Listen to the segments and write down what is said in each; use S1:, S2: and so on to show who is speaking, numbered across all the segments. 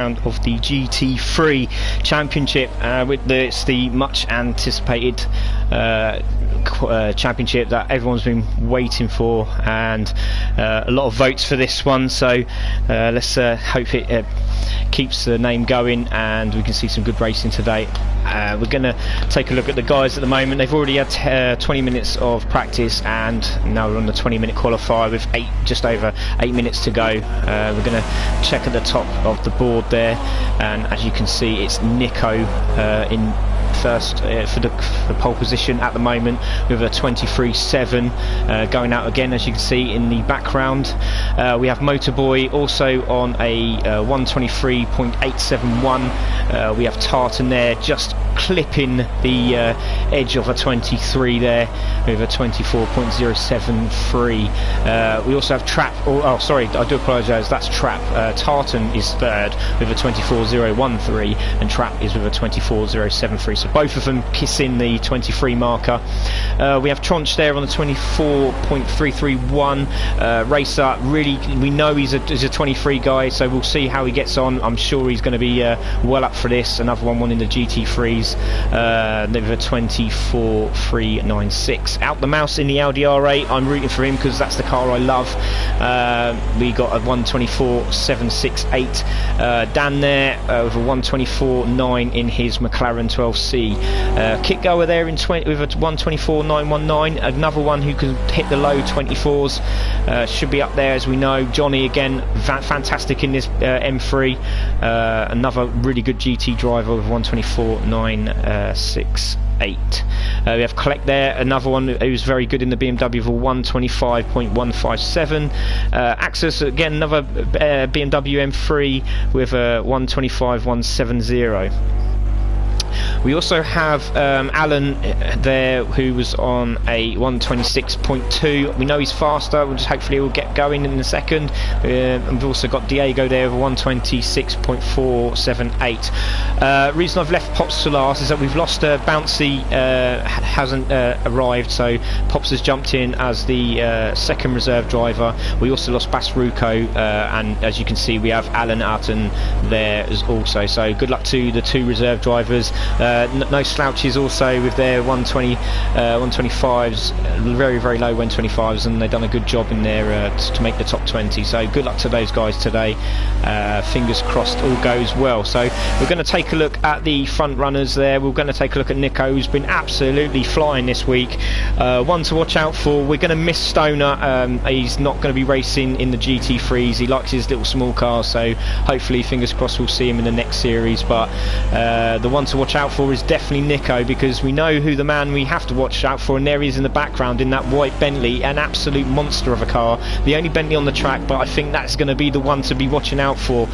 S1: Round of the GT3 Championship. It's the much anticipated championship that everyone's been waiting for, and a lot of votes for this one, so let's hope it keeps the name going and we can see some good racing today. We're going to take a look at the guys at the moment. They've already had 20 minutes of practice, and now we're on the 20-minute qualifier with just over 8 minutes to go. We're going to check at the top of the board there, and as you can see, it's Nico in first for the pole position at the moment with a 23.7 going out again, as you can see in the background. We have Motorboy also on a 123.871. We have Tartan there just clipping the edge of a 23 there with a 24.073. We also have Trap, sorry, I do apologise, that's Trap. Tartan is third with a 24.013 and Trap is with a 24.073, so both of them kissing the 23 marker. We have Tronch there on the 24.331. Racer, really, we know he's a 23 guy, so we'll see how he gets on. I'm sure he's going to be well up for this. Another one in the GT3s. They've a 24.396. Out the mouse in the Audi R8. I'm rooting for him because that's the car I love. We got a 124.768. Dan there with a 124.9 in his McLaren 12C. Kit goer there in with a 124.919. Another one who can hit the low 24s. Should be up there, as we know. Johnny again, fantastic in this M3. Another really good GT driver with 124.968. We have Collect there, another one who's very good in the BMW with a 125.157. Access again, another BMW M3 with a 125.170. We also have Alan there, who was on a 126.2. We know he's faster, hopefully he'll get going in a second. And we've also got Diego there with a 126.478. Reason I've left Pops to last is that we've lost Bouncy, hasn't arrived, so Pops has jumped in as the second reserve driver. We also lost Basruco, and as you can see, we have Alan Arton there as also. So good luck to the two reserve drivers. No slouches also with their 125s, very low 125s, and they've done a good job in there to make the top 20, so good luck to those guys today. Fingers crossed all goes well. So we're going to take a look at the front runners there. We're going to take a look at Nico, who's been absolutely flying this week. One to watch out for, we're going to miss Stoner. He's not going to be racing in the GT3s. He likes his little small cars, so hopefully, fingers crossed, we'll see him in the next series. But the one to watch out for is definitely Nico, because we know who the man we have to watch out for, and there he is in the background in that white Bentley, an absolute monster of a car, the only Bentley on the track, but I think that's going to be the one to be watching out for.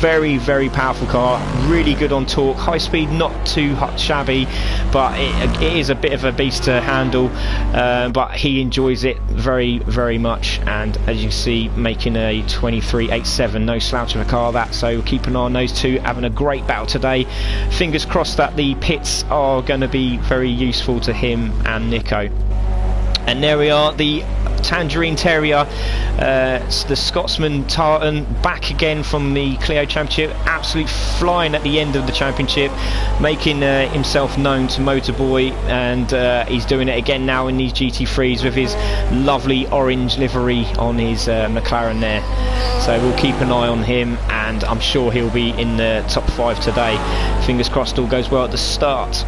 S1: Very powerful car, really good on torque, high speed not too shabby, but it is a bit of a beast to handle, but he enjoys it very much, and as you see, making a 23.87, no slouch of a car that, so keep an eye on those two having a great battle today. Fingers crossed that the pits are going to be very useful to him and Nico. And there we are, the Tangerine Terrier, the Scotsman Tartan, back again from the Clio Championship, absolute flying at the end of the championship, making himself known to Motorboy, and he's doing it again now in these GT3s with his lovely orange livery on his McLaren there. So we'll keep an eye on him, and I'm sure he'll be in the top 5 today. Fingers crossed all goes well at the start.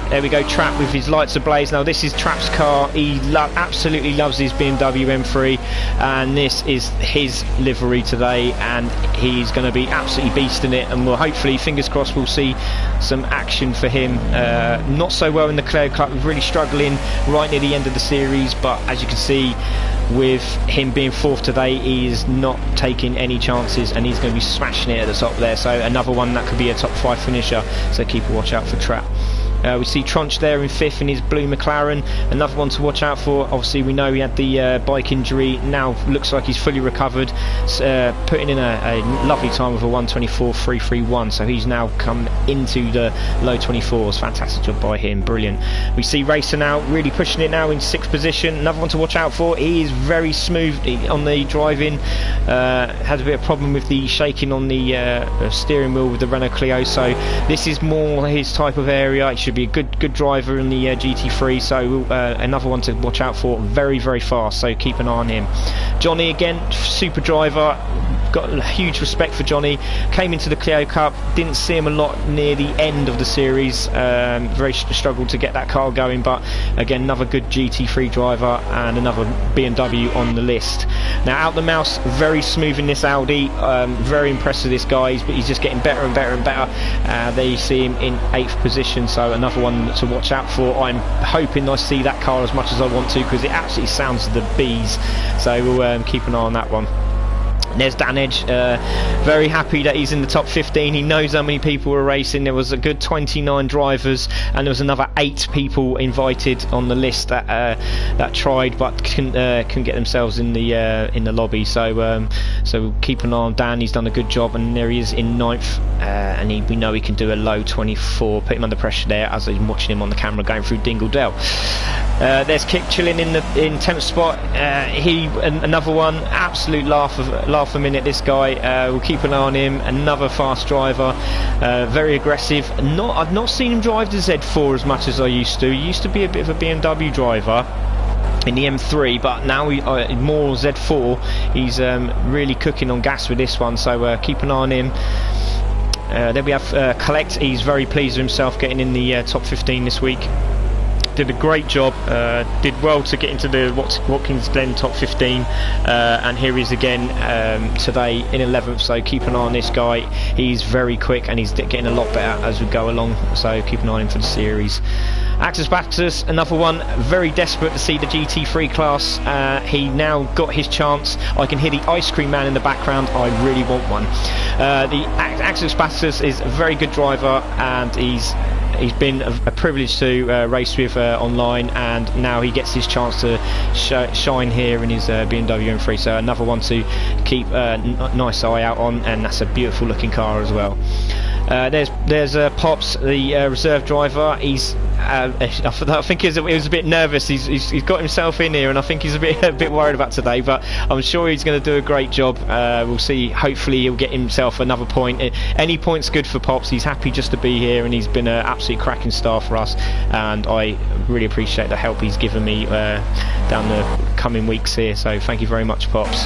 S1: There we go, Trap with his lights ablaze. Now this is Trap's car. He absolutely loves his BMW M3, and this is his livery today, and he's going to be absolutely beasting it, and we'll hopefully, fingers crossed, we'll see some action for him. Not so well in the Clio Cup, really struggling right near the end of the series, but as you can see, with him being 4th today, he is not taking any chances, and he's going to be smashing it at the top there. So another one that could be a top 5 finisher, so keep a watch out for Trap. We see Tronch there in 5th in his blue McLaren. Another one to watch out for. Obviously we know he had the bike injury. Now looks like he's fully recovered, putting in a lovely time of a 1:24.331, so he's now come into the low 24s. Fantastic job by him, brilliant. We see Racer now really pushing it now in 6th position. Another one to watch out for. He is very smooth on the driving, had a bit of problem with the shaking on the steering wheel with the Renault Clio, so this is more his type of area. He should be a good driver in the GT3, so another one to watch out for. Very fast, so keep an eye on him. Johnny again, super driver. Got a huge respect for Johnny. Came into the Clio Cup, didn't see him a lot near the end of the series. Very struggled to get that car going, but again, another good GT3 driver and another BMW on the list. Now out the mouse, very smooth in this Audi. Very impressed with this guy, but he's just getting better and better and better. There you see him in 8th position, so another one to watch out for. I'm hoping I see that car as much as I want to, because it absolutely sounds the bees, so we'll keep an eye on that one. There's Dan Edge, very happy that he's in the top 15. He knows how many people were racing. There was a good 29 drivers, and there was another 8 people invited on the list that tried but couldn't get themselves in the lobby. So so keep an eye on Dan. He's done a good job, and there he is in 9th, and we know he can do a low 24. Put him under pressure there as I'm watching him on the camera going through Dingle Dell. There's Kip chilling in 10th spot. He another one, absolute laugh a minute. This guy, we'll keep an eye on him. Another fast driver, very aggressive. I've not seen him drive the Z4 as much as I used to. He used to be a bit of a BMW driver in the M3, but now more Z4. He's really cooking on gas with this one, so keep an eye on him. Then we have Collect. He's very pleased with himself getting in the top 15 this week. Did a great job, did well to get into the Watkins Glen top 15, and here he is again today in 11th, so keep an eye on this guy. He's very quick and he's getting a lot better as we go along, so keep an eye on him for the series. Axis Bactus, another one, very desperate to see the GT3 class. He now got his chance. I can hear the ice cream man in the background. I really want one. The Axis Bactus is a very good driver, and he's been a privilege to race with online, and now he gets his chance to shine here in his BMW M3, so another one to keep a nice eye out on, and that's a beautiful looking car as well. There's Pops, the reserve driver. He's I think he was a bit nervous. He's got himself in here, and I think he's a bit worried about today, but I'm sure he's going to do a great job. We'll see. Hopefully he'll get himself another point. Any point's good for Pops. He's happy just to be here, and he's been an absolutely cracking star for us, and I really appreciate the help he's given me down the coming weeks here, so thank you very much, Pops.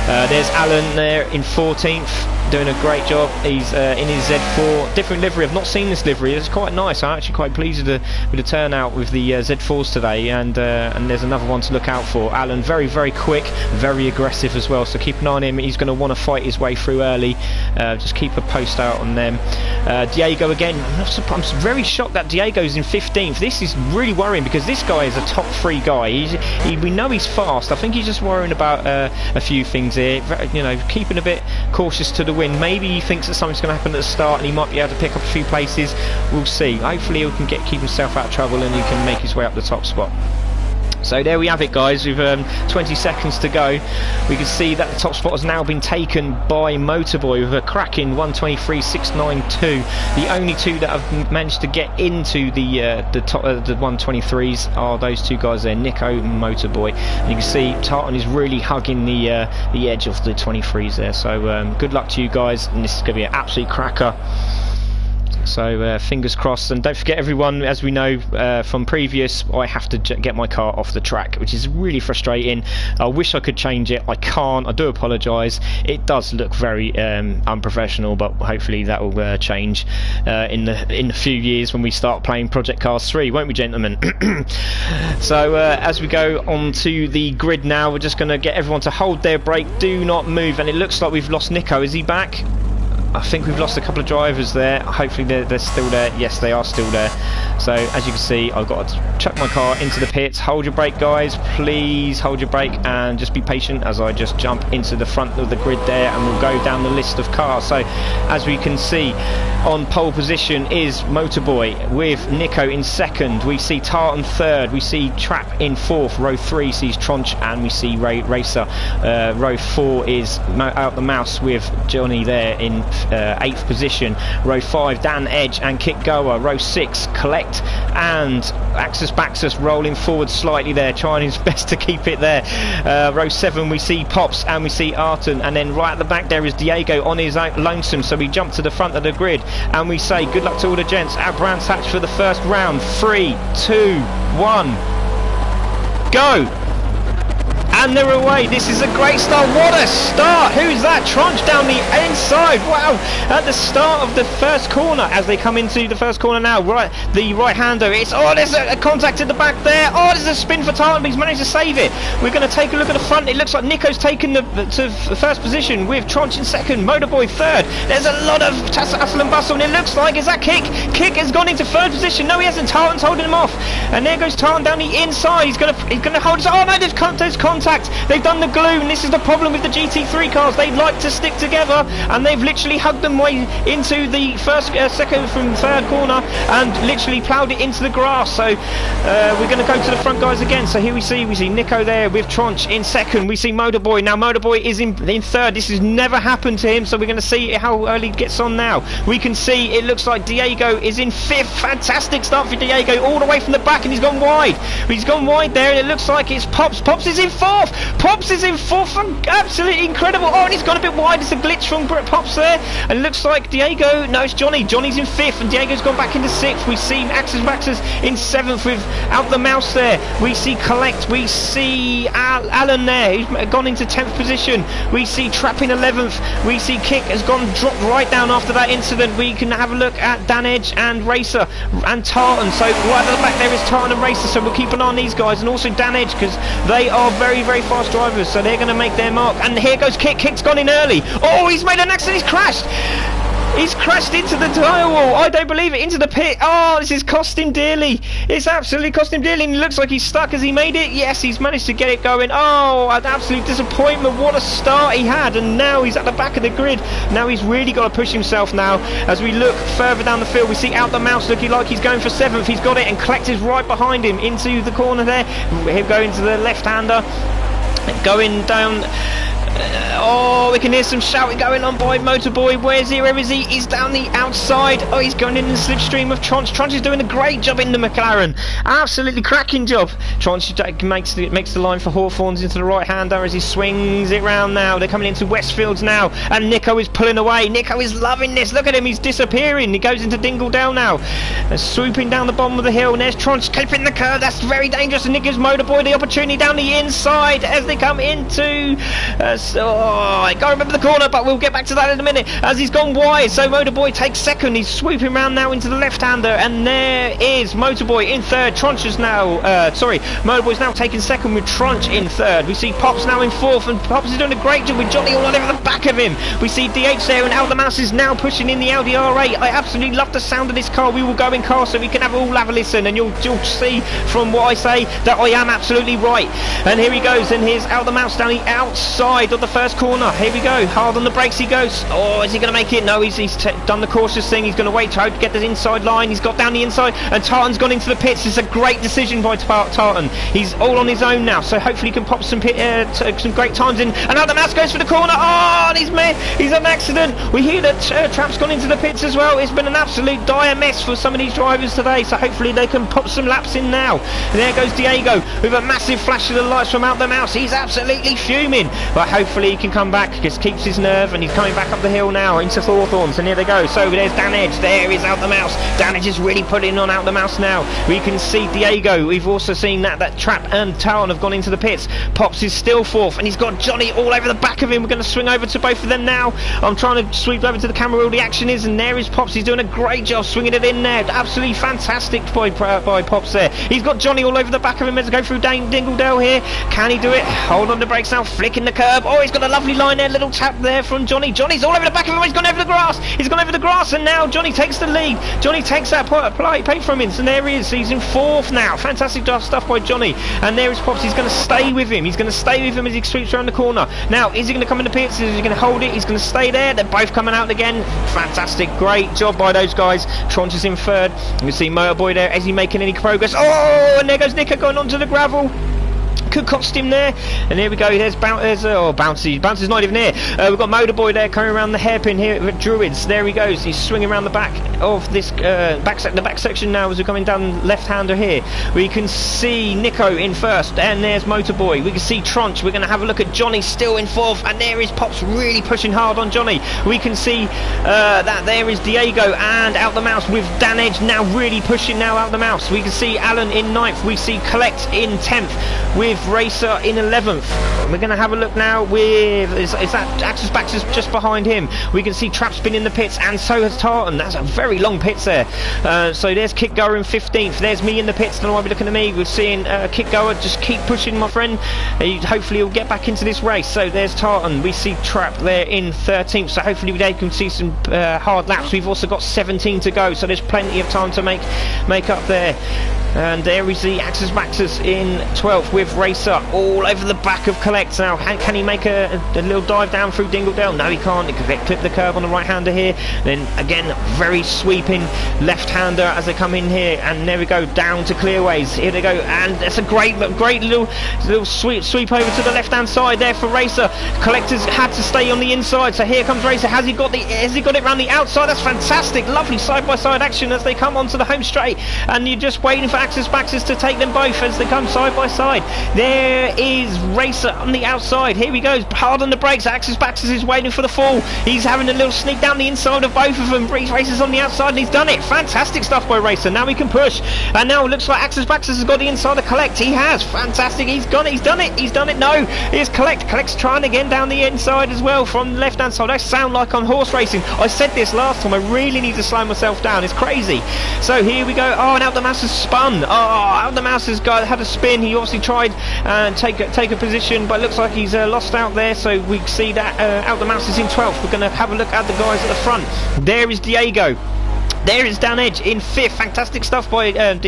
S1: There's Alan there in 14th, doing a great job. He's in his Z4, different livery. I've not seen this livery. It's quite nice. I'm actually quite pleased with the turnout with the Z4s today, and there's another one to look out for. Alan, very quick, very aggressive as well, so keep an eye on him. He's going to want to fight his way through early. Just keep a post out on them. Diego again, I'm very shocked that Diego's in 15th. This is really worrying, because this guy is a top 3 guy. We know he's fast. I think he's just worrying about a few things here, you know, keeping a bit cautious to the win. Maybe he thinks that something's going to happen at the start and he might be able to pick up a few places. We'll see. Hopefully he can keep himself out of trouble and he can make his way up the top spot. So there we have it, guys, with 20 seconds to go. We can see that the top spot has now been taken by Motorboy with a cracking 1:23.692. The only two that have managed to get into the top, the 1:23s are those two guys there, Nico and Motorboy. And you can see Tartan is really hugging the edge of the 23s there. So good luck to you guys, and this is going to be an absolute cracker. So fingers crossed, and don't forget everyone, as we know from previous, I have to get my car off the track, which is really frustrating. I wish I could change it. I can't. I do apologise. It does look very unprofessional, but hopefully that will change in the few years when we start playing Project Cars 3, won't we, gentlemen? So as we go on to the grid now, we're just going to get everyone to hold their break, do not move, and it looks like we've lost Nico. Is he back? I think we've lost a couple of drivers there. Hopefully they're still there. Yes, they are still there. So as you can see, I've got to chuck my car into the pits. Hold your brake, guys. Please hold your brake and just be patient as I just jump into the front of the grid there, and we'll go down the list of cars. So as we can see, on pole position is Motorboy with Nico in second. We see Tartan third. We see Trap in fourth. Row 3 sees Tronch, and we see Racer. Row 4 is Out the Mouse with Johnny there in 8th position. Row 5, Dan Edge and Kick Goer. Row 6, Collect and Axis Baxus rolling forward slightly there, trying his best to keep it there. Row 7 we see Pops and we see Arton, and then right at the back there is Diego on his own lonesome. So we jump to the front of the grid and we say good luck to all the gents at Brands Hatch for the first round. 3, 2, 1, go! And they're away. This is a great start. What a start! Who's that? Tronch down the inside. Wow! At the start of the first corner, as they come into the first corner now, right, the right-hander. It's there's a contact at the back there. Oh, there's a spin for Tartan, but he's managed to save it. We're going to take a look at the front. It looks like Nico's taken the first position with Tronch in second, Motorboy third. There's a lot of hustle and bustle, and it looks like is that Kick? Kick has gone into third position. No, he hasn't. Tartan's holding him off, and there goes Tartan down the inside. He's going to hold us. Oh no, there's contact. They've done the glue, and this is the problem with the GT3 cars. They like to stick together, and they've literally hugged them way into the second from third corner and literally ploughed it into the grass. So we're going to go to the front guys again. So here we see Nico there with Tronch in second. We see Motorboy. Now Motorboy is in third. This has never happened to him, so we're going to see how early he gets on now. We can see it looks like Diego is in fifth. Fantastic start for Diego, all the way from the back, and he's gone wide. He's gone wide there, and it looks like it's Pops. Pops is in fourth. Pops is in fourth. Absolutely incredible. Oh, and he's gone a bit wide. It's a glitch from Pops there. And it looks like Diego. No, it's Johnny. Johnny's in fifth, and Diego's gone back into sixth. We see Axis Maxis in seventh with Out the Mouse there. We see Collect. We see Alan there. He's gone into 10th position. We see Trap in 11th. We see Kick has dropped right down after that incident. We can have a look at Dan Edge and Racer and Tartan. So right at the back there is Tartan and Racer. So we'll keep an eye on these guys, and also Dan Edge, because they are very, very fast drivers, so they're going to make their mark. And here goes Kick. Kick's gone in early. Oh, he's made an accident. He's crashed. He's crashed into the tyre wall. I don't believe it. Into the pit. Oh, this is cost him dearly. It's absolutely cost him dearly. And it looks like he's stuck. Has he made it? Yes, he's managed to get it going. Oh, an absolute disappointment. What a start he had. And now he's at the back of the grid. Now he's really got to push himself now. As we look further down the field, we see Out the Mouse looking like he's going for 7th. He's got it, and Collect is right behind him into the corner there. He'll go into the left-hander. Going down. Oh, we can hear some shouting going on by Motorboy. Where is he? He's down the outside. Oh, he's going in the slipstream of Tronch. Tronch is doing a great job in the McLaren. Absolutely cracking job. Tronch makes the line for Hawthorns into the right-hander as he swings it round now. They're coming into Westfields now, and Nico is pulling away. Nico is loving this. Look at him. He's disappearing. He goes into Dingledale now. They're swooping down the bottom of the hill, and there's Tronch clipping the curve. That's very dangerous, and Nick gives Motorboy the opportunity down the inside as they come into... I can't remember the corner, but we'll get back to that in a minute, as he's gone wide. So Motorboy takes second. He's swooping round now into the left-hander, and there is Motorboy in third. Tronch is now Motorboy's now taking second with Tronch in third. We see Pops now in fourth, and Pops is doing a great job with Johnny all over the back of him. We see DH there, and Out the Mouse is now pushing in the Audi R8. I absolutely love the sound of this car. We will go in car so we can all have a listen, and you'll see from what I say that I am absolutely right. And here he goes, and here's Out the Mouse down the outside of the first corner. Here we go. Hard on the brakes he goes. Oh, is he going to make it? No, he's done the cautious thing. He's going to wait to get the inside line. He's got down the inside, and Tartan's gone into the pits. It's a great decision by Tartan. He's all on his own now, so hopefully he can pop some great times in. And Out the Mouse goes for the corner. Oh, and he's an accident. We hear that Trap's gone into the pits as well. It's been an absolute dire mess for some of these drivers today, so hopefully they can pop some laps in now. And there goes Diego with a massive flash of the lights from Out the Mouse. He's absolutely fuming, but hopefully he can come back, just keeps his nerve, and he's coming back up the hill now into Hawthorns, and here they go. So there's Dan Edge, there is Out the Mouse. Dan Edge is really putting on Out the Mouse now. We can see Diego. We've also seen that Trap and Tartan have gone into the pits. Pops is still fourth, and he's got Johnny all over the back of him. We're going to swing over to both of them now. I'm trying to sweep over to the camera where all the action is, and there is Pops. He's doing a great job swinging it in there. Absolutely fantastic by Pops there. He's got Johnny all over the back of him as they go through Dingledale here. Can he do it? Hold on the brakes now, flicking the curb. Oh, he's got a lovely line there, little tap there from Johnny. Johnny's all over the back of him. He's gone over the grass. He's gone over the grass, and now Johnny takes the lead. Johnny takes that plate from him, and there he is. He's in 4th now. Fantastic stuff by Johnny. And there is Pops. He's going to stay with him. He's going to stay with him as he sweeps around the corner. Now, is he going to come in the pits? Is he going to hold it? He's going to stay there. They're both coming out again. Fantastic. Great job by those guys. Tronch is in 3rd. You can see Motorboy there. Is he making any progress? Oh, and there goes Nico going onto the gravel. Could cost him there, and here we go. There's Bouncy. Bouncy's not even here. We've got Motorboy there coming around the hairpin here with Druids. There he goes. He's swinging around the back of this the back section now as we're coming down left-hander here. We can see Nico in 1st, and there's Motorboy. We can see Tronch. We're going to have a look at Johnny still in 4th, and there is Pops really pushing hard on Johnny. We can see that there is Diego and Out the Mouse with Dan Edge now really pushing now Out the Mouse. We can see Alan in 9th. We see Collect in 10th with Racer in 11th. We're going to have a look now with is that Axis Baxter's just behind him. We can see Trapspin in the pits, and so has Tartan. That's a very long pits there. So there's Kickgoer in 15th. There's me in the pits. Don't know why you're looking at me. We're seeing Kickgoer just keep pushing, my friend. Hopefully he'll get back into this race. So there's Tartan. We see Trap there in 13th. So hopefully they can see some hard laps. We've also got 17 to go, so there's plenty of time to make up there. And there we see Axis Maxus in 12th with Racer all over the back of Collect. Now, can he make a little dive down through Dingledale? No, he can't. He can clip the curve on the right-hander here. Then, again, very sweeping left-hander as they come in here. And there we go, down to Clearways. Here they go. And it's a great little sweep over to the left-hand side there for Racer. Collector's had to stay on the inside. So here comes Racer. Has he got it around the outside? That's fantastic. Lovely side-by-side action as they come onto the home straight. And you're just waiting for Axis Maxus to take them both as they come side by side. There is Racer on the outside. Here he goes, hard on the brakes. Axis Maxus is waiting for the fall. He's having a little sneak down the inside of both of them. Racer's on the outside and he's done it. Fantastic stuff by Racer. Now he can push. And now it looks like Axis Maxus has got the inside of Collect. He has. Fantastic. He's done it. No. Here's Collect. Collect's trying again down the inside as well from the left hand side. I sound like I'm horse racing. I said this last time. I really need to slow myself down. It's crazy. So here we go. Oh, and Out the Mouse has spun. Oh, Out the Mouse has had a spin. He obviously tried and take a position, but it looks like he's lost out there. So we see that Out the Mouse is in 12th. We're going to have a look at the guys at the front. There is Diego. There is Dan Edge in 5th. Fantastic stuff by Dan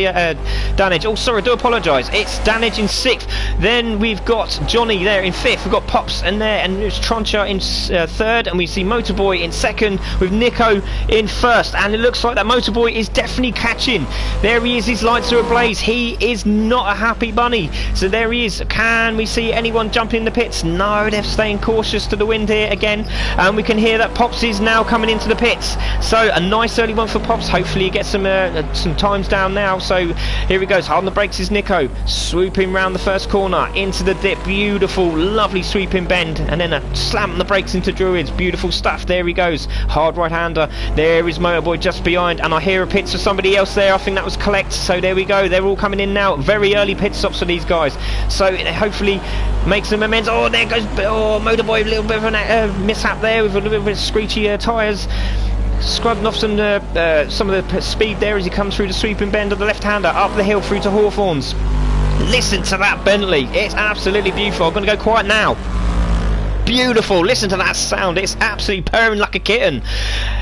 S1: Edge. Oh, sorry, I do apologise. It's Dan Edge in 6th. Then we've got Johnny there in 5th. We've got Pops in there, and there's Troncha in 3rd. And we see Motorboy in 2nd with Nico in 1st. And it looks like that Motorboy is definitely catching. There he is. His lights are ablaze. He is not a happy bunny. So there he is. Can we see anyone jump in the pits? No, they're staying cautious to the wind here again. And we can hear that Pops is now coming into the pits. So a nice early one for Pops. Hopefully he gets some times down now. So here he goes. Hard on the brakes is Nico, swooping round the first corner into the dip. Beautiful, lovely sweeping bend, and then a slam on the brakes into Druids. Beautiful stuff. There he goes. Hard right-hander. There is Motorboy just behind, and I hear a pit for somebody else there. I think that was Collect. So there we go. They're all coming in now. Very early pit stops for these guys. So it hopefully makes some amends. Oh, there goes Motorboy. A little bit of a mishap there with a little bit of screechy tyres. Scrubbing off some of the speed there as he comes through the sweeping bend of the left-hander up the hill through to Hawthorns. Listen to that Bentley. It's absolutely beautiful. I'm going to go quiet now. Beautiful. Listen to that sound. It's absolutely purring like a kitten.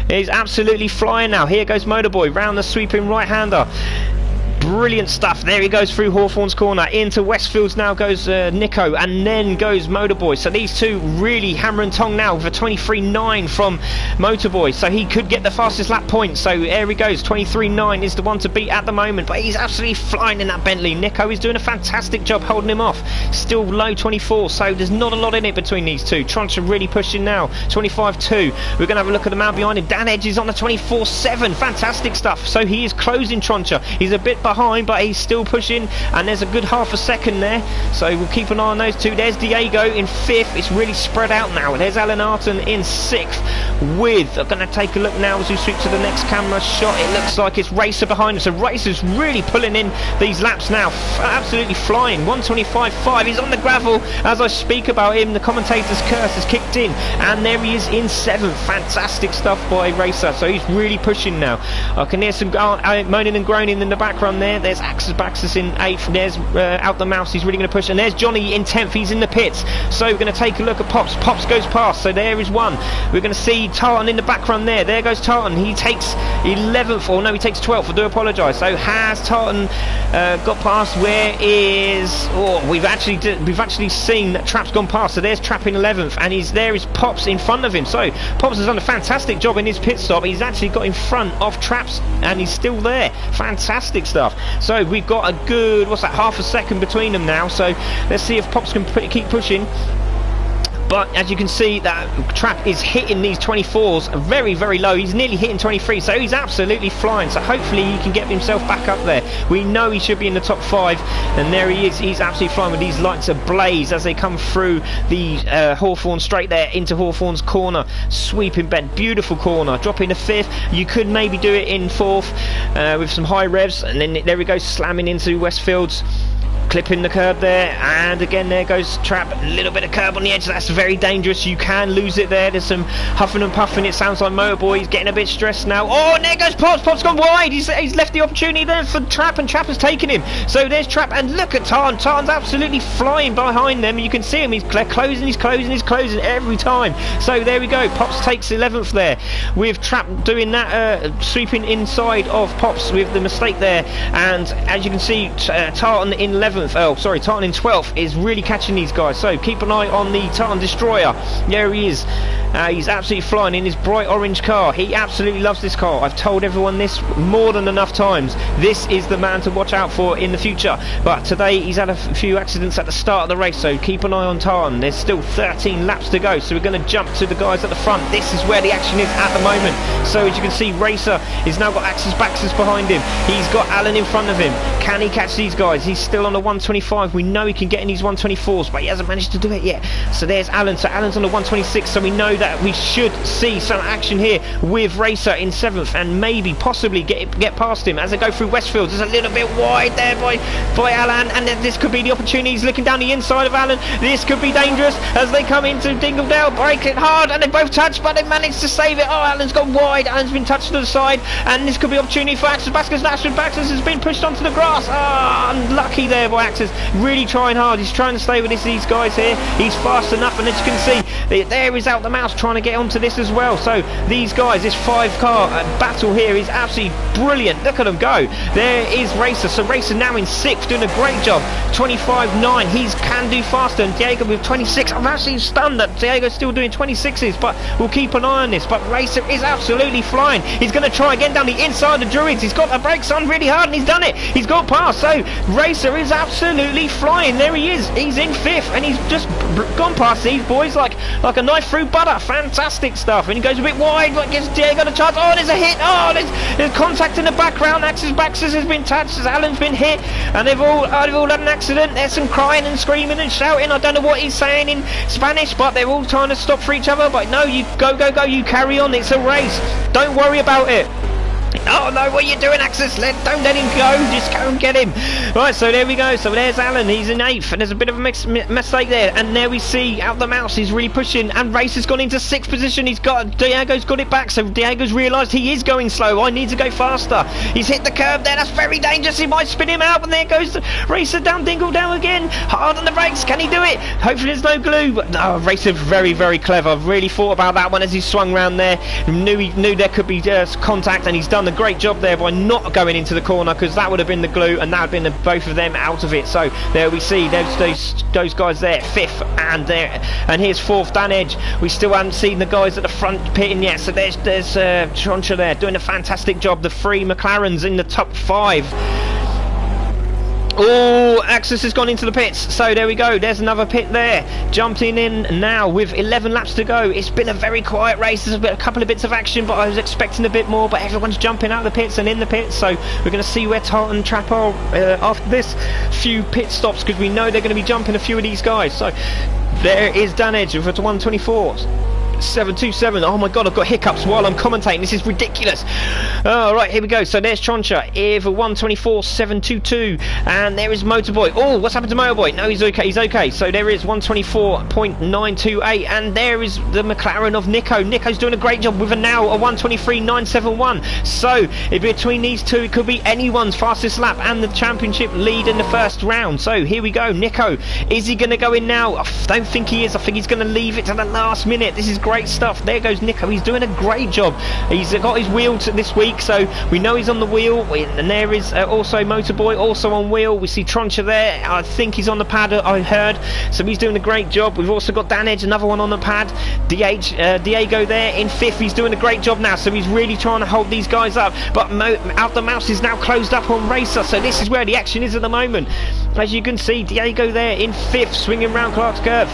S1: He's absolutely flying now. Here goes Motorboy round the sweeping right-hander. Brilliant stuff. There he goes through Hawthorne's corner. Into Westfields now goes Nico, and then goes Motorboy. So these two really hammer and tong now with a 23.9 from Motorboy. So he could get the fastest lap point. So there he goes. 23.9 is the one to beat at the moment. But he's absolutely flying in that Bentley. Nico is doing a fantastic job holding him off. Still low 24. So there's not a lot in it between these two. Troncha really pushing now. 25.2. We're going to have a look at the man behind him. Dan Edge is on the 24.7. Fantastic stuff. So he is closing Troncha. He's a bit behind, but he's still pushing, and there's a good half a second there, so we'll keep an eye on those two. There's Diego in 5th. It's really spread out now. There's Alan Arton in 6th with, I'm going to take a look now as we switch to the next camera shot. It looks like it's Racer behind us, so Racer's really pulling in these laps now, absolutely flying. 125.5. He's on the gravel as I speak about him. The commentator's curse has kicked in, and there he is in 7th. Fantastic stuff by Racer, so he's really pushing now. I can hear some moaning and groaning in the background there. there. There's Axis Baxis in 8th. There's Out the Mouse, he's really going to push. And there's Johnny in 10th, he's in the pits. So we're going to take a look at Pops. Pops goes past, so there is one. We're going to see Tartan in the background there. There goes Tartan. He takes 11th, or no, he takes 12th. I do apologise. So has Tartan got past? Where is? Oh, we've actually seen that Trap's gone past. So there's Trap in 11th, and there is Pops in front of him. So Pops has done a fantastic job in his pit stop. He's actually got in front of Traps, and he's still there. Fantastic stuff. So we've got a good, what's that, half a second between them now. So let's see if Pops can keep pushing. But as you can see, that Trap is hitting these 24s very, very low. He's nearly hitting 23, so he's absolutely flying. So hopefully he can get himself back up there. We know he should be in the top 5, and there he is. He's absolutely flying with these lights ablaze as they come through the Hawthorne straight there into Hawthorne's corner. Sweeping bend, beautiful corner. Dropping to 5th. You could maybe do it in 4th with some high revs, and then there we go, slamming into Westfields. Clipping the curb there, and again there goes Trap. A little bit of curb on the edge, that's very dangerous. You can lose it there. There's some huffing and puffing. It sounds like Motorboy. He's getting a bit stressed now. Oh, and there goes Pops. Pops gone wide. He's left the opportunity there for Trap, and Trap has taken him. So there's Trap, and look at Tarn. Tarn's absolutely flying behind them. You can see him. He's closing every time. So there we go. Pops takes 11th there, with Trap doing that, sweeping inside of Pops with the mistake there. And as you can see, Tartan in 11th. Oh, sorry, Tartan in 12th is really catching these guys. So keep an eye on the Tartan Destroyer. There he is. He's absolutely flying in his bright orange car. He absolutely loves this car. I've told everyone this more than enough times. This is the man to watch out for in the future. But today he's had a few accidents at the start of the race, so keep an eye on Tartan. There's still 13 laps to go, so we're going to jump to the guys at the front. This is where the action is at the moment. So as you can see, Racer has now got Axis Baxis behind him. He's got Alan in front of him. Can he catch these guys? He's still on the 125. We know he can get in these 124s, but he hasn't managed to do it yet. So there's Alan. So Alan's on the 126, so we know that we should see some action here with Racer in 7th, and maybe possibly get past him as they go through Westfields. There's a little bit wide there by Alan, and then this could be the opportunity. He's looking down the inside of Alan. This could be dangerous as they come into Dingledale. Break it hard, and they both touch, but they managed to save it. Oh, Alan's gone wide. Alan's been touched to the side, and this could be opportunity for Axis Baxis. Axis Baxis has been pushed onto the grass. Ah, unlucky there by Axis. Really trying hard. He's trying to stay with these guys here. He's fast enough, and as you can see, there is Out the Mouse trying to get onto this as well. So these guys, this 5-car battle here is absolutely brilliant. Look at them go. There is Racer. So Racer now in 6th, doing a great job. 25.9. He can do faster, and Diego with 26. I'm actually stunned that Diego's still doing 26s, but we'll keep an eye on this. But Racer is absolutely flying. He's going to try again down the inside of Druids. He's got the brakes on really hard, and he's done it. He's got past. So Racer is absolutely flying. There he is. He's in 5th, and he's just gone past these boys like a knife through butter. Fantastic stuff. And he goes a bit wide, but gives Diego a chance. Oh, there's a hit. Oh, there's contact in the background. Axis Baxis has been touched. Alan's been hit, and they've all had an accident. There's some crying and screaming and shouting. I don't know what he's saying in Spanish, but they're all trying to stop for each other. But no, you go, you carry on. It's a race. Don't worry about it. Oh no, what are you doing, Axis? Don't let him go, just go and get him. Right, so there we go. So there's Alan, he's in 8th, and there's a bit of a mistake there. And there we see Out the Mouse, he's really pushing, and Race has gone into 6th position. Diego's got it back, so Diego's realised he is going slow. I need to go faster. He's hit the curb there, that's very dangerous. He might spin him out, and there goes Racer down Dingledale again. Hard on the brakes, can he do it? Hopefully there's no glue, but no, Racer very, very clever. I've really thought about that one as he swung round there. Knew there could be contact, and he's done a great job there by not going into the corner, because that would have been the glue, and that would have been both of them out of it. So there we see those guys there, 5th, and here's 4th, Dan Edge. We still haven't seen the guys at the front pitting yet. So there's Troncha there doing a fantastic job. The 3 McLarens in the top 5. Oh, Axis has gone into the pits, so there we go. There's another pit there. Jumping in now with 11 laps to go. It's been a very quiet race. There's a couple of bits of action, but I was expecting a bit more. But everyone's jumping out of the pits and in the pits, so we're going to see where Tartan and Trap are after this few pit stops, because we know they're going to be jumping a few of these guys. So there is Dan Edge with 124s. 124.727. Oh my god, I've got hiccups while I'm commentating. This is ridiculous. Right, here we go. So there's Troncha here for 124.722, and there is Motorboy. Oh, what's happened to Motorboy? No, he's okay. He's okay. So there is 124.928, and there is the McLaren of Nico. Nico's doing a great job with a 123.971. So between these two, it could be anyone's fastest lap and the championship lead in the first round. So here we go. Nico, is he going to go in now? I don't think he is. I think he's going to leave it to the last minute. This is great stuff. There goes Nico. He's doing a great job. He's got his wheel this week, so we know he's on the wheel. And there is also Motorboy, also on wheel. We see Troncha there. I think he's on the pad, I heard. So he's doing a great job. We've also got Dan Edge, another one on the pad. Diego there in 5th. He's doing a great job now, so he's really trying to hold these guys up. But Out the Mouse is now closed up on Racer, so this is where the action is at the moment. As you can see, Diego there in 5th, swinging round Clark's Curve.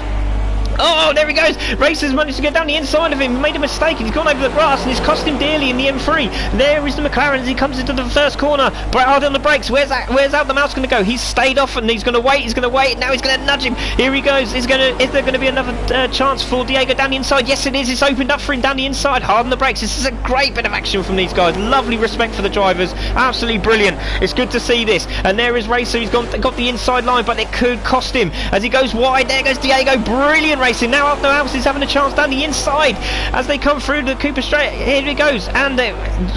S1: Oh, there he goes. Racer's managed to get down the inside of him. He made a mistake. He's gone over the grass and it's cost him dearly in the M3. There is the McLaren as he comes into the first corner. But hard on the brakes. Where's Out the Mouse going to go? He's stayed off and he's going to wait. He's going to wait. Now he's going to nudge him. Here he goes. Is there going to be another chance for Diego down the inside? Yes, it is. It's opened up for him down the inside. Hard on the brakes. This is a great bit of action from these guys. Lovely respect for the drivers. Absolutely brilliant. It's good to see this. And there is Racer. He's got the inside line, but it could cost him as he goes wide. There goes Diego. Brilliant racing. Now Out the Mouse is having a chance down the inside as they come through the Cooper Straight. Here he goes, and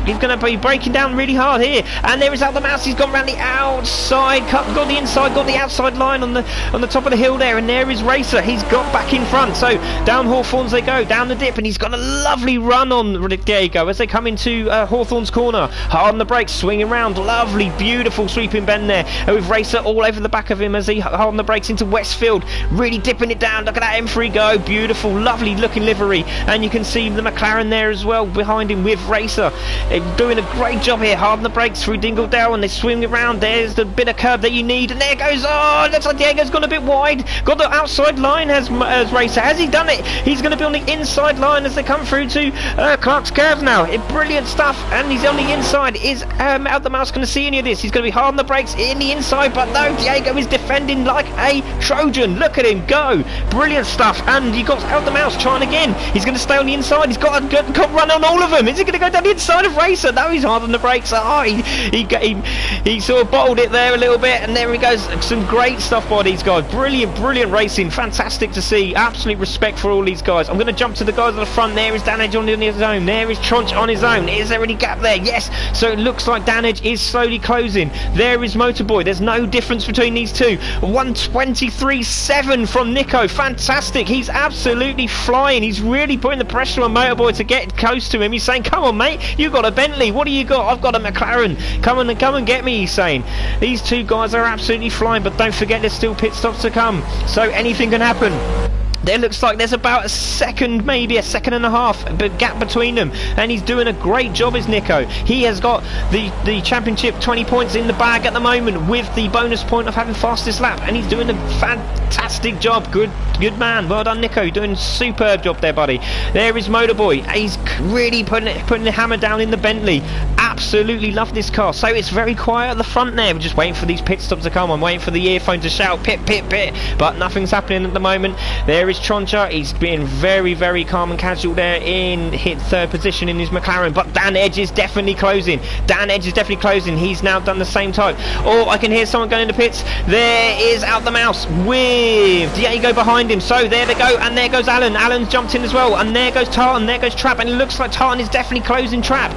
S1: he's going to be breaking down really hard here. And there is Out the Mouse. He's gone around the outside, got the inside, got the outside line on the top of the hill there. And there is Racer. He's got back in front. So down Hawthorns they go, down the dip, and he's got a lovely run on Diego as they come into Hawthorns corner. Hard on the brakes, swinging around, lovely, beautiful sweeping bend there, and with Racer all over the back of him as he hard on the brakes into Westfield, really dipping it down. Look at that M3 go, beautiful, lovely looking livery, and you can see the McLaren there as well behind him with Racer. They're doing a great job here, hard on the brakes through Dingledale, and they swing around. There's the bit of curb that you need, and there goes, oh, looks like Diego's gone a bit wide, got the outside line as Racer. Has he done it? He's going to be on the inside line as they come through to Clark's Curve now. Brilliant stuff, and he's on the inside. Is Out the Mouse going to see any of this? He's going to be hard on the brakes in the inside, but no, Diego is defending like a Trojan. Look at him go, brilliant stuff. And you got Out the Mouse trying again. He's going to stay on the inside. He's got a run on all of them. Is he going to go down the inside of Racer? No, he's hard on the brakes. Oh, he sort of bottled it there a little bit, and there he goes. Some great stuff by these guys. Brilliant racing. Fantastic to see. Absolute respect for all these guys. I'm going to jump to the guys at the front. There is Dan Edge on his own. There is Tronch on his own. Is there any gap there? Yes. So it looks like Dan Edge is slowly closing. There is Motorboy. There's no difference between these two. 123.7 from Nico. Fantastic. He's absolutely flying. He's really putting the pressure on Motorboy to get close to him. He's saying, come on mate, you got a Bentley, what do you got? I've got a McLaren, come and get me, he's saying. These two guys are absolutely flying, but don't forget there's still pit stops to come, so anything can happen. There looks like there's about a second, maybe a second and a half gap between them, and he's doing a great job as Nico. He has got the championship 20 points in the bag at the moment with the bonus point of having fastest lap, and he's doing a fantastic job. Good man, well done Nico, doing a superb job there buddy. There is Motorboy. He's really putting the hammer down in the Bentley. Absolutely love this car. So it's very quiet at the front there. We're just waiting for these pit stops to come. I'm waiting for the earphone to shout pit, but nothing's happening at the moment. There is Troncha. He's being very calm and casual there in hit 3rd position in his McLaren, but Dan Edge is definitely closing. He's now done the same type. Oh, I can hear someone going in the pits. There is Out the Mouse with Diego behind him. So there they go, and there goes Alan. Alan's jumped in as well, and there goes Tartan, there goes Trap, and it looks like Tartan is definitely closing Trap.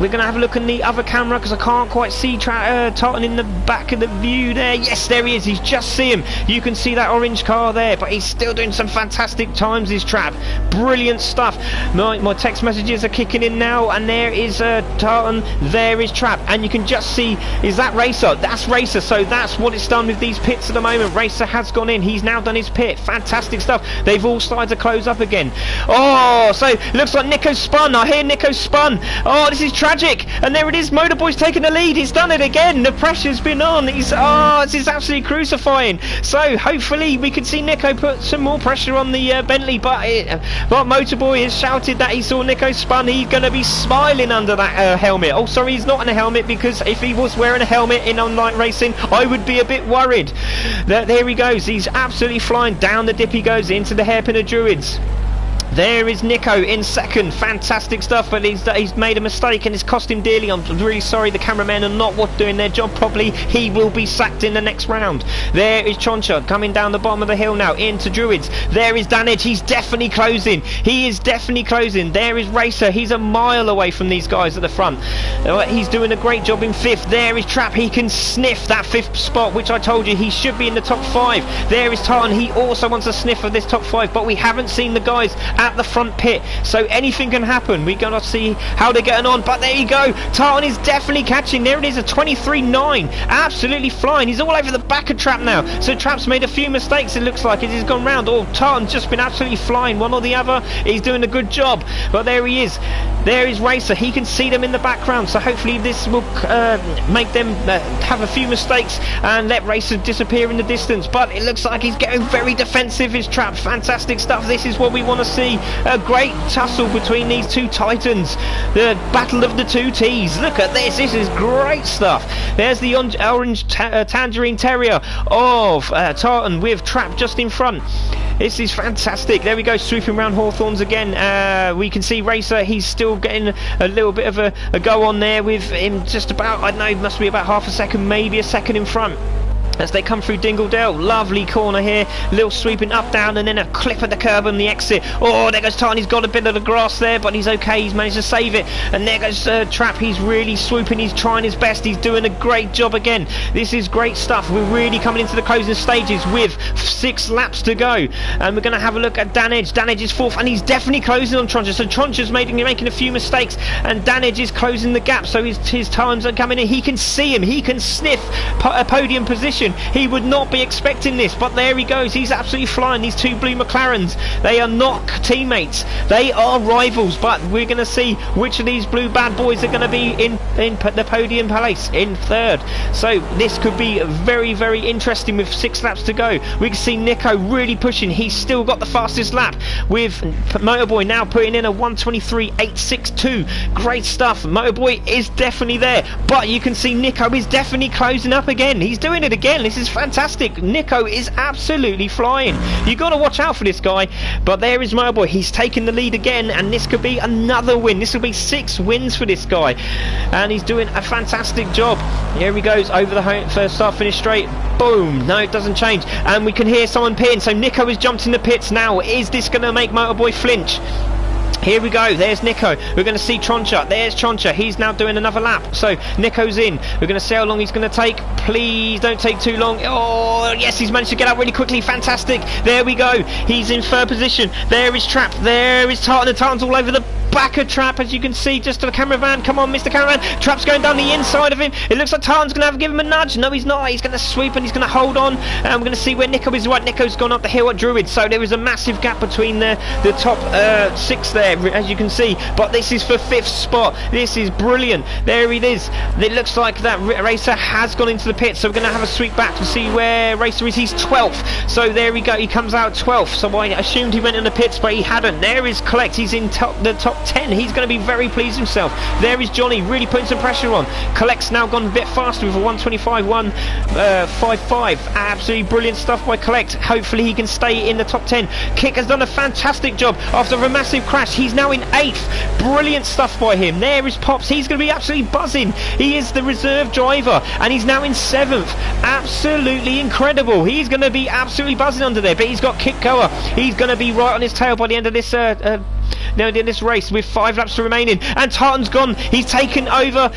S1: We're going to have a look in the other camera because I can't quite see Tartan in the back of the view there. Yes, there he is. He's just see him. You can see that orange car there, but he's still doing some fantastic times, his Trap. Brilliant stuff. My text messages are kicking in now, and there is Tartan. There is Trap, and you can just see, is that Racer? That's Racer. So that's what it's done with these pits at the moment. Racer has gone in. He's now done his pit. Fantastic stuff. They've all started to close up again. Oh, so looks like Nico spun. I hear Nico spun. Oh, this is tragic, and there it is. Motorboy's taking the lead. He's done it again. The pressure's been on. This is absolutely crucifying. So hopefully we could see Nico put some more pressure on the Bentley, but Motorboy has shouted that he saw Nico spun. He's going to be smiling under that helmet. Oh sorry, he's not in a helmet, because if he was wearing a helmet in online racing I would be a bit worried. There he goes. He's absolutely flying down the dip. He goes into the hairpin of Druids. There is Nico in second. Fantastic stuff, but he's made a mistake and it's cost him dearly. I'm really sorry, the cameramen are not doing their job properly. He will be sacked in the next round. There is Choncha coming down the bottom of the hill now into Druids. There is Danage. He's definitely closing. He is definitely closing. There is Racer. He's a mile away from these guys at the front. He's doing a great job in fifth. There is Trap. He can sniff that fifth spot, which I told you he should be in the top 5. There is Tartan. He also wants a sniff of this top 5, but we haven't seen the guys at the front pit, so anything can happen. We're gonna see how they're getting on, but there you go. Tartan is definitely catching. There it is, a 23.9, absolutely flying. He's all over the back of Trap now, so Trap's made a few mistakes, it looks like, as he's gone round. Oh, Tartan's just been absolutely flying, one or the other. He's doing a good job, but there he is. There is Racer. He can see them in the background, so hopefully this will make them have a few mistakes and let Racer disappear in the distance. But it looks like he's getting very defensive, his Trap. Fantastic stuff. This is what we want to see. A great tussle between these two titans. The battle of the two T's. Look at this. This is great stuff. There's the orange tangerine terrier of Tartan with Trap just in front. This is fantastic. There we go, swooping round Hawthorns again. We can see Racer, he's still getting a little bit of a go on there with him, just about, I don't know, must be about half a second, maybe a second in front. As they come through Dingledale, lovely corner here, little sweeping up, down, and then a clip at the curb on the exit. Oh, there goes Tartan, he's got a bit of the grass there, but he's okay, he's managed to save it. And there goes Trap, he's really swooping, he's trying his best, he's doing a great job again. This is great stuff. We're really coming into the closing stages with 6 laps to go. And we're going to have a look at Danage. Danage is 4th, and he's definitely closing on Troncha. So Troncha's making a few mistakes, and Danage is closing the gap, so his times are coming in. He can see him, he can sniff a podium position. He would not be expecting this, but there he goes. He's absolutely flying. These two blue McLarens, they are not teammates, they are rivals, but we're going to see which of these blue bad boys are going to be in the podium place in 3rd. So this could be very, very interesting with 6 laps to go. We can see Nico really pushing. He's still got the fastest lap, with Motorboy now putting in a 1:23.862. Great stuff. Motorboy is definitely there, but you can see Nico is definitely closing up again. He's doing it again. This is fantastic. Nico is absolutely flying. You got to watch out for this guy. But there is Motorboy. He's taking the lead again, and this could be another win. This will be 6 wins for this guy, and he's doing a fantastic job. Here he goes over the first start finish straight. Boom. No, it doesn't change, and we can hear someone pitting. So Nico has jumped in the pits now. Is this going to make Motorboy flinch? Here we go, there's Nico. We're going to see Troncha. There's Troncha. He's now doing another lap. So Nico's in. We're going to see how long he's going to take. Please don't take too long. Oh, yes, he's managed to get out really quickly. Fantastic. There we go. He's in 3rd position. There is Trap. There is Tartan. The Tartan's all over the back of Trap, as you can see, just to the camera van. Come on, Mr. Cameraman. Trap's going down the inside of him. It looks like Tartan's going to have to give him a nudge. No, he's not. He's going to sweep and he's going to hold on. And we're going to see where Nico is. Right, Nico's gone up the hill at Druid. So there is a massive gap between the top 6 there, as you can see. But this is for 5th spot. This is brilliant. There it is. It looks like that Racer has gone into the pit. So we're going to have a sweep back to see where Racer is. He's 12th. So there we go. He comes out 12th. So I assumed he went in the pits, but he hadn't. There is Collect. He's in the top 10. He's going to be very pleased himself. There is Johnny, really putting some pressure on. Collect's now gone a bit faster with a 1:25.155. Absolutely brilliant stuff by Collect. Hopefully he can stay in the top 10. Kick has done a fantastic job after a massive crash. He's now in 8th. Brilliant stuff by him. There is Pops. He's going to be absolutely buzzing. He is the reserve driver, and he's now in 7th. Absolutely incredible. He's going to be absolutely buzzing under there, but he's got Kick Goer. He's going to be right on his tail by the end of this in this race with 5 laps remaining, and Tartan's gone. He's taken over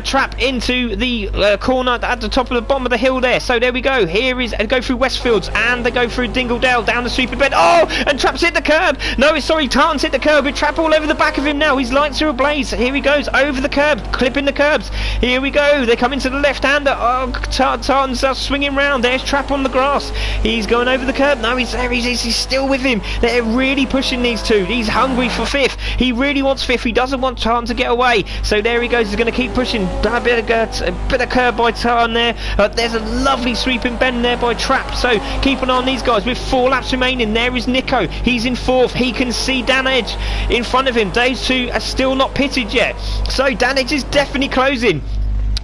S1: Trap into the corner at the top of the bottom of the hill there. So there we go. Here is go through Westfields, and they go through Dingledale down the sweeper bed. Oh, and Trap's hit the curb. No, sorry, Tartan's hit the curb with Trap all over the back of him now. His lights are ablaze. Here he goes over the curb, clipping the curbs. Here we go. They come into the left-hander. Oh, Tartan's swinging round. There's Trap on the grass. He's going over the curb. No, he's there. He's still with him. They're really pushing these two. He's hungry for 5th. He really wants 5th. He doesn't want Tartan to get away. So there he goes. He's going to keep pushing. A bit of curb by Tartan there. There's a lovely sweeping bend there by Trap. So keep an eye on these guys with 4 laps remaining. There is Nico. He's in 4th. He can see Danage in front of him. Those two are still not pitted yet. So Danage is definitely closing.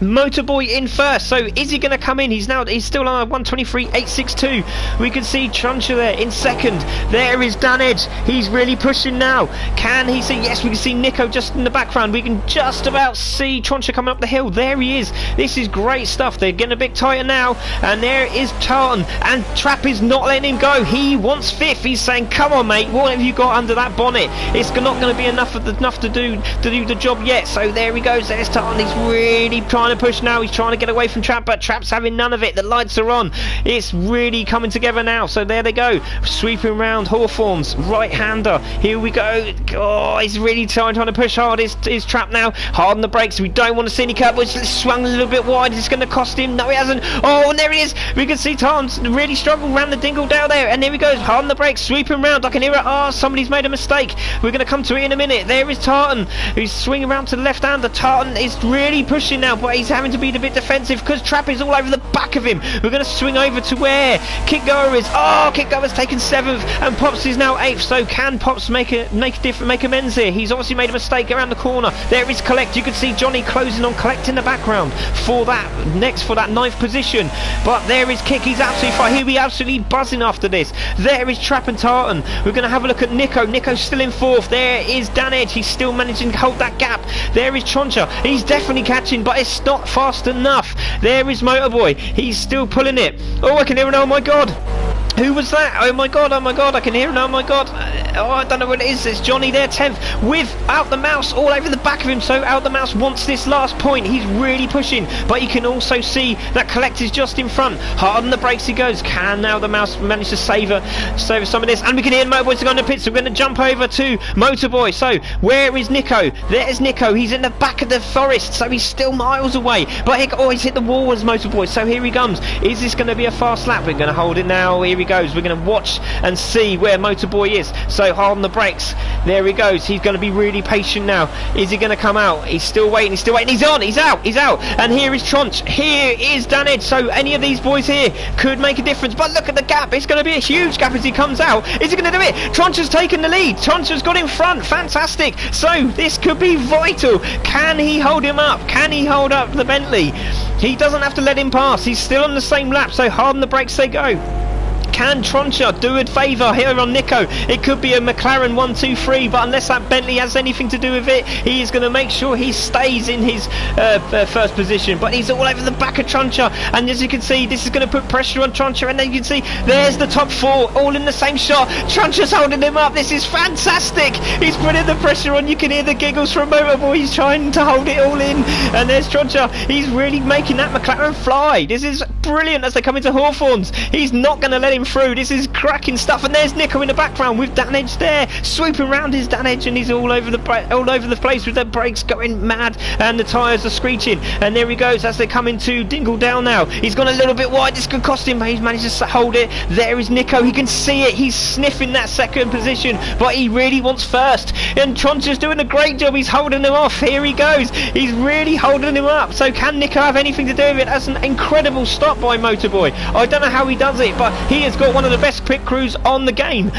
S1: Motorboy in first, so is he going to come in? He's still on 123.862. We can see Truncher there in second. There is Dan Edge. He's really pushing now. Can he see? Yes, we can see Nico just in the background. We can just about see Truncher coming up the hill. There he is. This is great stuff. They're getting a bit tighter now, and there is Tartan, and Trap is not letting him go. He wants fifth. He's saying, come on mate, what have you got under that bonnet? It's not going to be enough to do the job yet. So there he goes. There's Tartan. He's really trying to push now. He's trying to get away from Trap, but Trap's having none of it. The lights are on. It's really coming together now. So there they go, sweeping round Hawthorne's right-hander. Here we go. Oh, he's really trying to push hard. Is Trap now. Hard on the brakes. We don't want to see any cut, but it's swung a little bit wide. It's going to cost him. No, he hasn't. Oh, and there he is. We can see Tom's really struggle around the dingle down there, and there he goes. Hard on the brakes, sweeping round. I can hear it. Oh, somebody's made a mistake. We're going to come to it in a minute. There is Tartan, who's swinging around to the left-hander. Tartan is really pushing now, but he's having to be a bit defensive because Trap is all over the back of him. We're going to swing over to where Kickgoer is. Oh, Kickgoer's taken 7th, and Pops is now 8th. So can Pops make amends here? He's obviously made a mistake around the corner. There is Collect. You can see Johnny closing on Collect in the background for that 9th position. But there is Kick. He's absolutely fine. He'll be absolutely buzzing after this. There is Trap and Tartan. We're going to have a look at Nico. Nico's still in 4th. There is Dan Edge. He's still managing to hold that gap. There is Troncha. He's definitely catching, but it's not fast enough. There is Motorboy. He's still pulling it. Oh, I can hear it. Oh my god. Who was that? Oh my god, I can hear him. Oh my god. Oh, I don't know what it is. It's Johnny there, 10th, with Out the Mouse all over the back of him. So Out the Mouse wants this last point. He's really pushing, but you can also see that Collect is just in front. Hard on the brakes he goes. Can now the Mouse manage to save some of this? And we can hear Motorboy's going to pit, so we're going to jump over to Motorboy. So where is Nico? There's Nico. He's in the back of the forest, so he's still miles away. But he's hit the wall as Motorboy. So here he comes. Is this going to be a fast lap? We're going to hold it now. Here he goes. We're going to watch and see where Motorboy is. So hard on the brakes. There he goes. He's going to be really patient now. Is he going to come out? He's still waiting. He's on. He's out. And here is Tronch. Here is Dan Edge. So any of these boys here could make a difference. But look at the gap. It's going to be a huge gap as he comes out. Is he going to do it? Tronch has taken the lead. Tronch has got in front. Fantastic. So this could be vital. Can he hold him up? Can he hold up the Bentley? He doesn't have to let him pass. He's still on the same lap. So hard on the brakes they go. Can Troncha do a favour here on Nico? It could be a McLaren 1, 2, 3, but unless that Bentley has anything to do with it, he is going to make sure he stays in his first position. But he's all over the back of Troncha, and as you can see, this is going to put pressure on Troncha, and then you can see there's the top 4 all in the same shot. Troncha's holding him up. This is fantastic. He's putting the pressure on. You can hear the giggles from Motorboy. He's trying to hold it all in, and there's Troncha. He's really making that McLaren fly. This is brilliant as they come into Hawthorne's. He's not going to let him through. This is cracking stuff, and there's Nico in the background with Dan Edge there, swooping around his Dan Edge, and he's all over the place with the brakes going mad, and the tyres are screeching. And there he goes as they come into Dingle Down now. He's gone a little bit wide. This could cost him, but he's managed to hold it. There is Nico. He can see it. He's sniffing that second position, but he really wants first. And Troncha's doing a great job. He's holding him off. Here he goes. He's really holding him up. So can Nico have anything to do with it? That's an incredible stop by Motorboy. I don't know how he does it, but he has got one of the best pit crews on the game.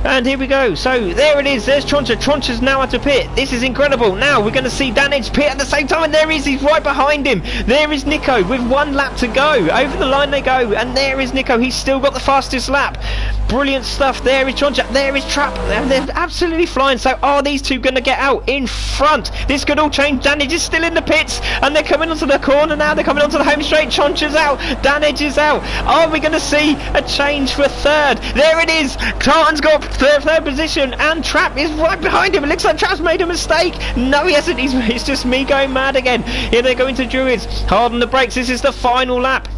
S1: And here we go. So there it is. There's Troncha. Troncha's now at a pit. This is incredible. Now we're going to see Dan Edge pit at the same time, and there he is. He's right behind him. There is Nico with 1 lap to go. Over the line they go, and there is Nico. He's still got the fastest lap. Brilliant stuff. There is Troncha. There is Trap. They're absolutely flying. So are these two going to get out in front? This could all change. Dan Edge is still in the pits, and they're coming onto the corner now. They're coming onto the home straight. Troncha's out. Dan Edge is out. Are we going to see a change for third? There it is. Tartan's got third position, and Trap is right behind him. It looks like Trap's made a mistake. No, he hasn't. It's just me going mad again. Here they go into Druids. Hard on the brakes. This is the final lap.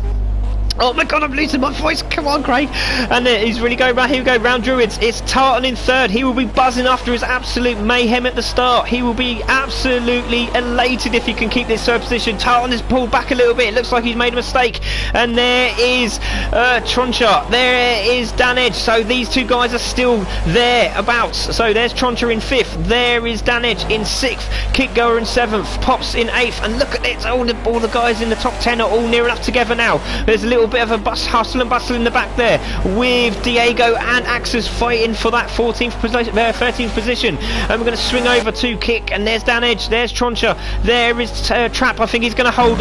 S1: Oh my god, I'm losing my voice. Come on, Craig. And he's really going round. Here we go, round Druids. It's Tartan in third. He will be buzzing after his absolute mayhem at the start. He will be absolutely elated if he can keep this third position. Tartan has pulled back a little bit. It looks like he's made a mistake. And there is Troncha. There is Dan Edge. So these two guys are still thereabouts. So there's Troncha in 5th. There is Dan Edge in 6th. Kickgoer in 7th. Pops in 8th. And look at it. All the guys in the top 10 are all near enough together now. There's a little little bit of a hustle and bustle in the back there with Diego and Axis fighting for that 13th position. And we're going to swing over to Kick, and there's Dan Edge, there's Troncha, there is Trap. I think he's going to hold,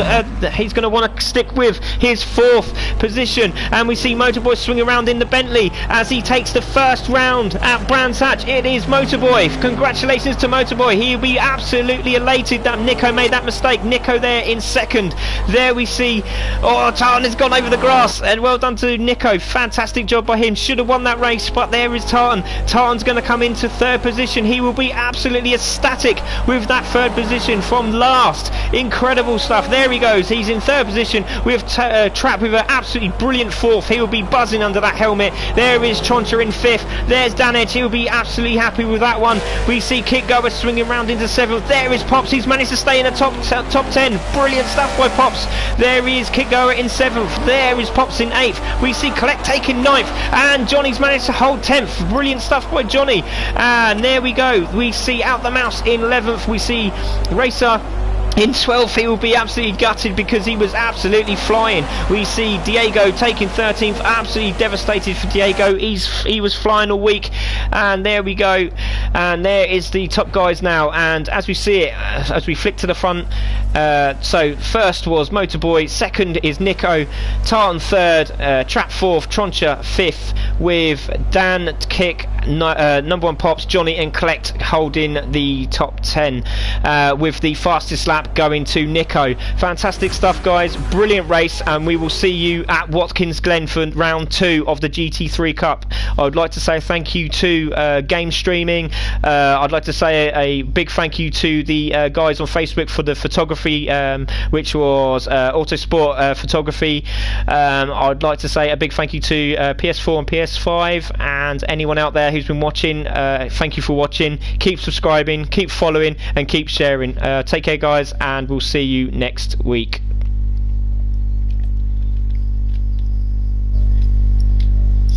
S1: he's going to want to stick with his 4th position. And we see Motorboy swing around in the Bentley as he takes the first round at Brands Hatch. It is Motorboy. Congratulations to Motorboy. He'll be absolutely elated that Nico made that mistake. Nico there in 2nd. There we see, oh, Tartan has gone over the grass, and well done to Nico. Fantastic job by him. Should have won that race, but there is Tartan. Tartan's going to come into 3rd position. He will be absolutely ecstatic with that 3rd position from last. Incredible stuff. There he goes. He's in 3rd position with Trap with an absolutely brilliant 4th. He will be buzzing under that helmet. There is Troncha in 5th. There's Dan Edge. He'll be absolutely happy with that one. We see Kickgoer swinging around into 7th. There is Pops. He's managed to stay in the top 10. Brilliant stuff by Pops. There is Kickgoer in 7th. There is Pops in 8th. We see Collect taking 9th, and Johnny's managed to hold 10th. Brilliant stuff by Johnny. And there we go. We see Out the Mouse in 11th. We see Racer in 12th. He will be absolutely gutted because he was absolutely flying. We see Diego taking 13th. Absolutely devastated for Diego. He was flying all week. And there we go. And there is the top guys now. And as we see it, as we flick to the front, so first was Motorboy, 2nd is Nico, Tartan 3rd, Trap 4th, Troncha 5th, with Dan, Kick, number 1 Pops, Johnny and Collect holding the top 10, with the fastest lap going to Nico. Fantastic stuff, guys. Brilliant race, and we will see you at Watkins Glen for round 2 of the GT3 Cup. I would like to say thank you to Game Streaming. I'd like to say a big thank you to the guys on Facebook for the photography, which was Autosport Photography. I'd like to say a big thank you to PS4 and PS5, and anyone out there who's been watching. Thank you for watching. Keep subscribing, keep following, and keep sharing. Take care, guys, and we'll see you next week.